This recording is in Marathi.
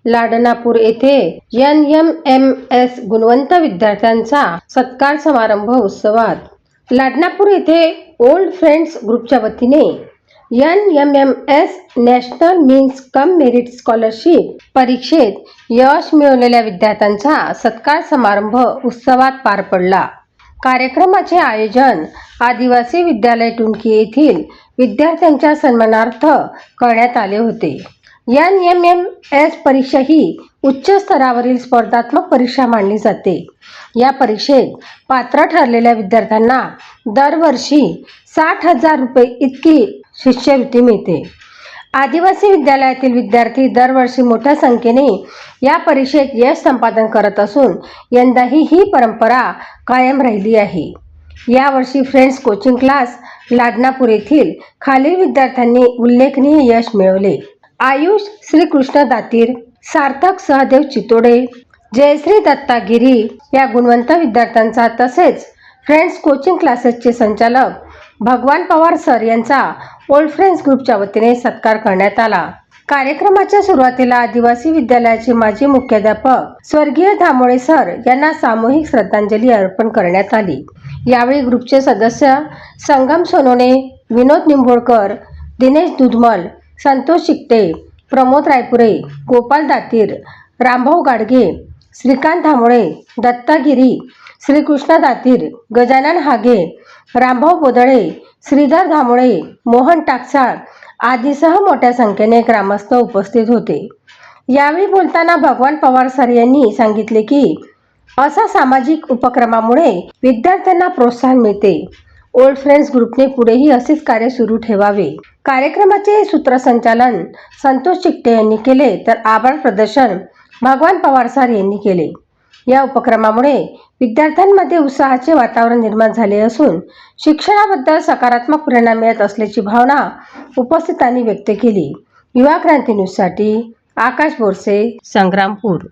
लाडनापूर येथे NMMS गुणवंत विद्यार्थ्यांचा सत्कार समारंभ उत्सवात लाडनापूर येथे ओल्ड फ्रेंड्स ग्रुपच्या वतीने NMMS national means cum merit scholarship परीक्षेत यश मिळवलेल्या विद्यार्थ्यांचा सत्कार समारंभ उत्सवात पार पडला। कार्यक्रमाचे आयोजन आदिवासी विद्यालय टुनकी येथील विद्यार्थ्यांच्या सन्मानार्थ करण्यात आले होते। NMMS परीक्षा ही उच्च स्तरावरील स्पर्धात्मक परीक्षा मानली जाते। या परीक्षेत पात्र ठरलेल्या विद्यार्थ्यांना दरवर्षी 60,000 रुपये इतकी शिष्यवृत्ती मिळते। आदिवासी विद्यालयातील विद्यार्थी दरवर्षी मोठ्या संख्येने या परीक्षेत यश संपादन करत असून यंदाही ही परंपरा कायम राहिली आहे। यावर्षी फ्रेंड्स कोचिंग क्लास लाडनापूर येथील खालील विद्यार्थ्यांनी उल्लेखनीय यश मिळवले। आयुष श्रीकृष्ण दातीर, सार्थक सहदेव चितोडे, जयश्री दत्ता गिरी या गुणवंत विद्यार्थ्यांचा तसेच फ्रेंड्स कोचिंग क्लासेसचे संचालक भगवान पवार सर यांचा ओल्ड फ्रेंड्स ग्रुपच्या वतीने सत्कार करण्यात आला। कार्यक्रमाच्या सुरुवातीला आदिवासी विद्यालयाचे माजी मुख्याध्यापक स्वर्गीय धामोळे सर यांना सामूहिक श्रद्धांजली अर्पण करण्यात आली। यावेळी ग्रुपचे सदस्य संगम सोनोने, विनोद निंबोळकर, दिनेश दुधमल, संतोष चिकटे, प्रमोद रायपुरे, गोपाल दातीर, रामभाऊ गाडगे, श्रीकांत धामोळे, दत्ता गिरी, श्रीकृष्ण दातीर, गजानन हागे, रामभाऊ बोदळे, श्रीधर धामोळे, मोहन टाकसाळ आदीसह मोठ्या संख्येने ग्रामस्थ उपस्थित होते। यावेळी बोलताना भगवान पवार सर यांनी सांगितले की अशा सामाजिक उपक्रमामुळे विद्यार्थ्यांना प्रोत्साहन मिळते। ओल्ड फ्रेंड्स ग्रुपने पुढेही असेच कार्य सुरू ठेवावे। कार्यक्रमाचे सूत्रसंचालन संतोष चिकटे यांनी केले तर आभार प्रदर्शन भगवान पवार सर यांनी केले। या उपक्रमामुळे विद्यार्थ्यांमध्ये उत्साहाचे वातावरण निर्माण झाले असून शिक्षणाबद्दल सकारात्मक प्रेरणा मिळत असल्याची भावना उपस्थितांनी व्यक्त केली। युवा क्रांती न्यूजसाठी आकाश बोरसे, संग्रामपूर।